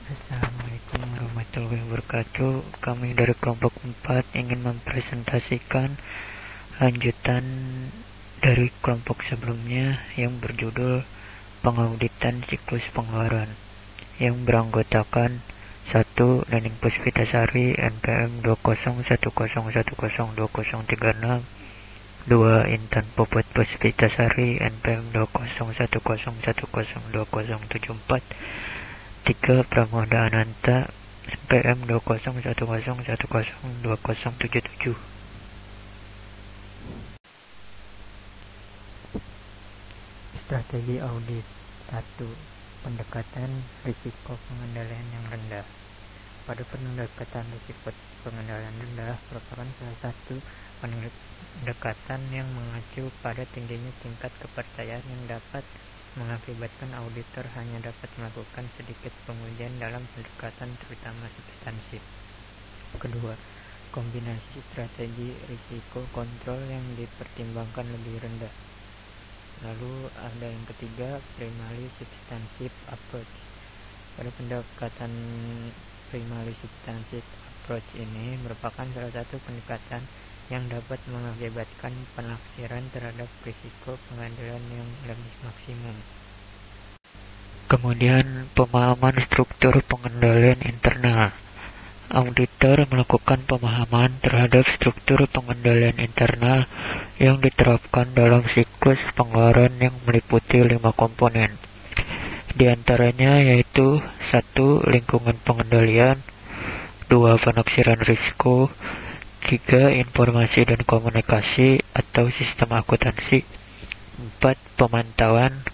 Assalamualaikum warahmatullahi wabarakatuh. Kami dari kelompok 4 ingin mempresentasikan lanjutan dari kelompok sebelumnya yang berjudul pengauditan siklus pengeluaran, yang beranggotakan 1. Nening Puspitasari NPM 201010236, 2. Intan Puput Puspitasari NPM 201010274, 3. Pramoda Ananta NPM 201010277. Strategi audit. 1. Pendekatan risiko pengendalian yang rendah. Pada pendekatan risiko pengendalian rendah merupakan salah satu pendekatan yang mengacu pada tingginya tingkat kepercayaan yang dapat mengakibatkan auditor hanya dapat melakukan sedikit pengujian dalam pendekatan terutama substansif. Kedua, kombinasi strategi risiko kontrol yang dipertimbangkan lebih rendah. Lalu ada yang ketiga, primary substantive approach. Pada pendekatan primary substantive approach ini merupakan salah satu pendekatan yang dapat mengakibatkan penafsiran terhadap risiko pengendalian yang lebih maksimum. Kemudian, pemahaman struktur pengendalian internal. Auditor melakukan pemahaman terhadap struktur pengendalian internal yang diterapkan dalam siklus pengeluaran yang meliputi 5 komponen. Di antaranya yaitu 1. Lingkungan pengendalian, 2. Penafsiran risiko, 3. Informasi dan komunikasi atau sistem akuntansi, 4. Pemantauan,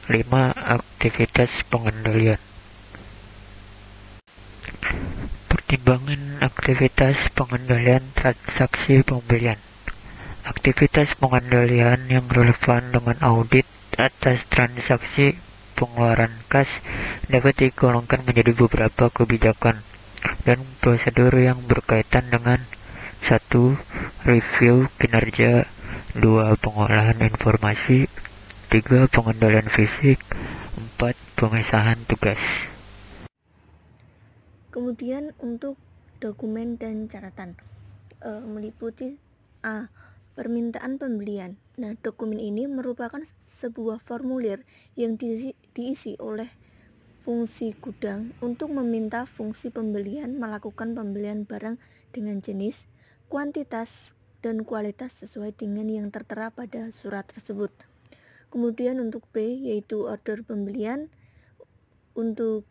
5. Aktivitas pengendalian. Pertimbangan aktivitas pengendalian transaksi pembelian. Aktivitas pengendalian yang relevan dengan audit atas transaksi pengeluaran kas dapat digolongkan menjadi beberapa kebijakan dan prosedur yang berkaitan dengan 1. Review kinerja, 2. Pengolahan informasi, 3. Pengendalian fisik, 4. Pemisahan tugas. Kemudian untuk dokumen dan catatan meliputi A. Permintaan pembelian. Nah, dokumen ini merupakan sebuah formulir yang diisi oleh fungsi gudang untuk meminta fungsi pembelian melakukan pembelian barang dengan jenis, kuantitas, dan kualitas sesuai dengan yang tertera pada surat tersebut. Kemudian untuk B yaitu order pembelian. Untuk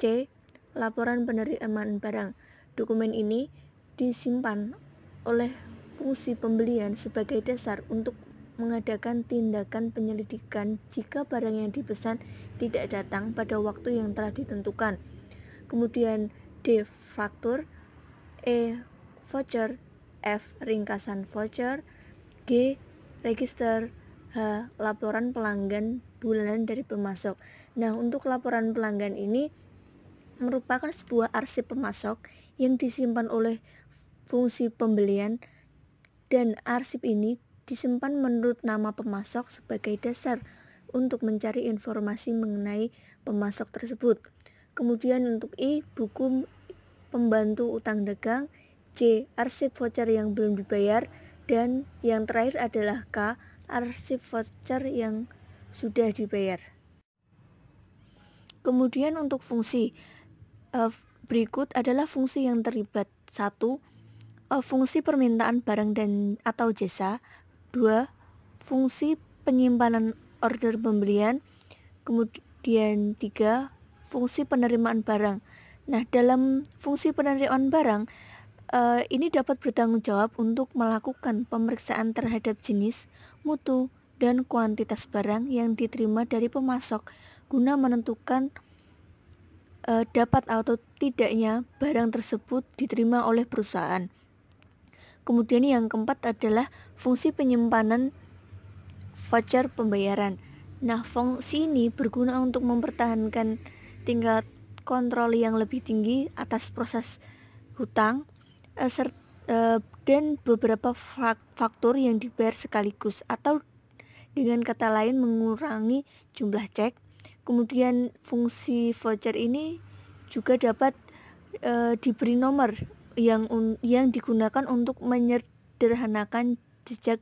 C, laporan penerimaan barang. Dokumen ini disimpan oleh fungsi pembelian sebagai dasar untuk mengadakan tindakan penyelidikan jika barang yang dipesan tidak datang pada waktu yang telah ditentukan. Kemudian D. Faktur, E. Voucher, F. Ringkasan voucher, G. Register, H. Laporan pelanggan bulanan dari pemasok. Nah, untuk laporan pelanggan ini merupakan sebuah arsip pemasok yang disimpan oleh fungsi pembelian, dan arsip ini disimpan menurut nama pemasok sebagai dasar untuk mencari informasi mengenai pemasok tersebut. Kemudian untuk I, buku pembantu utang dagang, J, arsip voucher yang belum dibayar, dan yang terakhir adalah K, arsip voucher yang sudah dibayar. Kemudian untuk fungsi berikut adalah fungsi yang terlibat. 1. Fungsi permintaan barang dan atau jasa. 2. Fungsi penyimpanan order pembelian. Kemudian 3. Fungsi penerimaan barang. Nah, dalam fungsi penerimaan barang ini dapat bertanggung jawab untuk melakukan pemeriksaan terhadap jenis, mutu, dan kuantitas barang yang diterima dari pemasok guna menentukan dapat atau tidaknya barang tersebut diterima oleh perusahaan. Kemudian yang keempat adalah fungsi penyimpanan voucher pembayaran. Nah, fungsi ini berguna untuk mempertahankan tingkat kontrol yang lebih tinggi atas proses hutang dan beberapa faktur yang dibayar sekaligus, atau dengan kata lain mengurangi jumlah cek. Kemudian fungsi voucher ini juga dapat diberi nomor yang digunakan untuk menyederhanakan jejak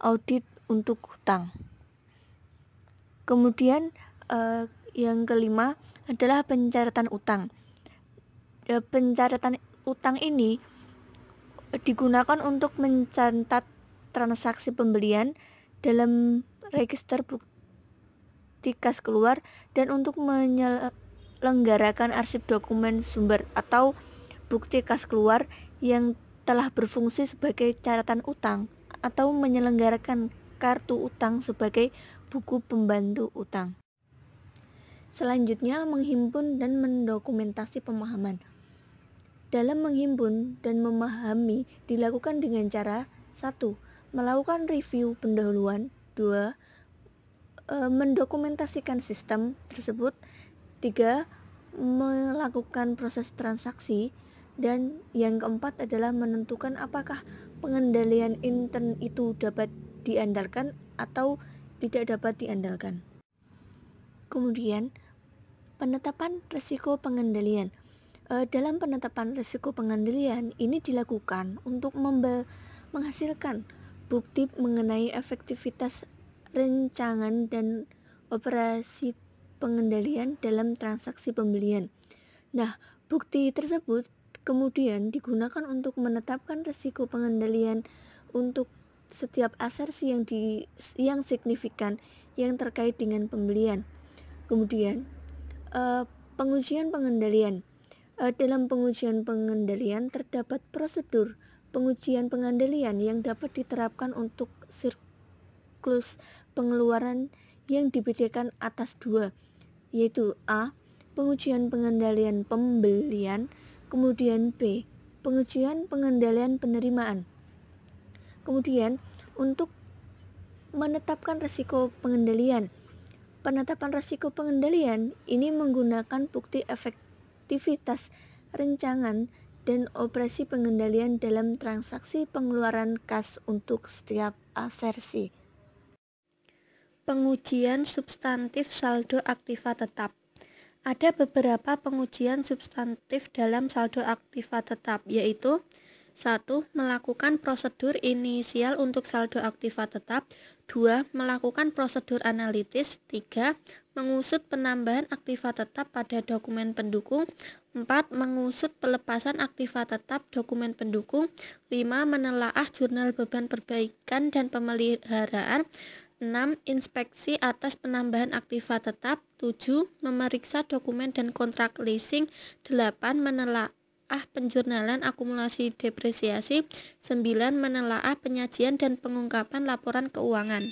audit untuk hutang. Kemudian yang kelima adalah pencatatan utang. Pencatatan utang ini digunakan untuk mencatat transaksi pembelian dalam register bukti kas keluar dan untuk menyelenggarakan arsip dokumen sumber atau bukti kas keluar yang telah berfungsi sebagai catatan utang atau menyelenggarakan kartu utang sebagai buku pembantu utang. Selanjutnya, menghimpun dan mendokumentasi pemahaman. Dalam menghimpun dan memahami dilakukan dengan cara 1. Melakukan review pendahuluan. 2. Mendokumentasikan sistem tersebut. 3. Melakukan proses transaksi. Dan yang keempat adalah menentukan apakah pengendalian intern itu dapat diandalkan atau tidak dapat diandalkan. Kemudian, penetapan risiko pengendalian. Dalam penetapan risiko pengendalian ini dilakukan untuk menghasilkan bukti mengenai efektivitas rencangan dan operasi pengendalian dalam transaksi pembelian. Nah, bukti tersebut kemudian digunakan untuk menetapkan risiko pengendalian untuk setiap asersi yang signifikan yang terkait dengan pembelian. Kemudian, pengujian pengendalian. Dalam pengujian pengendalian terdapat prosedur pengujian pengendalian yang dapat diterapkan untuk siklus pengeluaran yang dibedakan atas 2, yaitu A. Pengujian pengendalian pembelian, kemudian B. Pengujian pengendalian penerimaan. Kemudian, untuk menetapkan risiko pengendalian. Penetapan risiko pengendalian ini menggunakan bukti efektivitas rencangan dan operasi pengendalian dalam transaksi pengeluaran kas untuk setiap asersi. Pengujian substantif saldo aktiva tetap. Ada beberapa pengujian substantif dalam saldo aktiva tetap, yaitu 1. Melakukan prosedur inisial untuk saldo aktiva tetap. 2. Melakukan prosedur analitis. 3. Mengusut penambahan aktiva tetap pada dokumen pendukung. 4. Mengusut pelepasan aktiva tetap dokumen pendukung. 5. Menelaah jurnal beban perbaikan dan pemeliharaan. 6. Inspeksi atas penambahan aktiva tetap. 7. Memeriksa dokumen dan kontrak leasing. 8. Menelaah penjurnalan akumulasi depresiasi. 9. Menelaah penyajian dan pengungkapan laporan keuangan.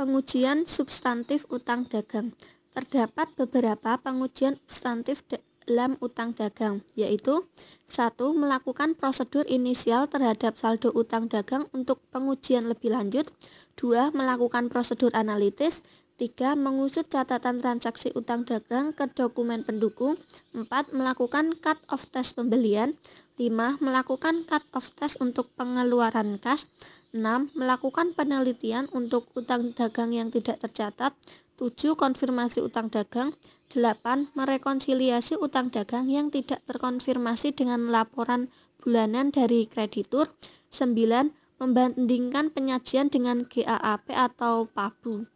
Pengujian substantif utang dagang. Terdapat beberapa pengujian substantif dalam utang dagang, yaitu 1. Melakukan prosedur inisial terhadap saldo utang dagang untuk pengujian lebih lanjut. 2. Melakukan prosedur analitis. 3. Mengusut catatan transaksi utang dagang ke dokumen pendukung. 4. Melakukan cut-off test pembelian. 5. Melakukan cut-off test untuk pengeluaran kas. 6. Melakukan penelitian untuk utang dagang yang tidak tercatat. 7. Konfirmasi utang dagang. 8. Merekonsiliasi utang dagang yang tidak terkonfirmasi dengan laporan bulanan dari kreditur. 9. Membandingkan penyajian dengan GAAP atau PABU.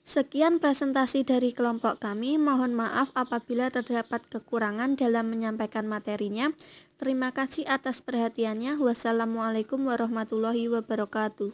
Sekian presentasi dari kelompok kami. Mohon maaf apabila terdapat kekurangan dalam menyampaikan materinya. Terima kasih atas perhatiannya. Wassalamualaikum warahmatullahi wabarakatuh.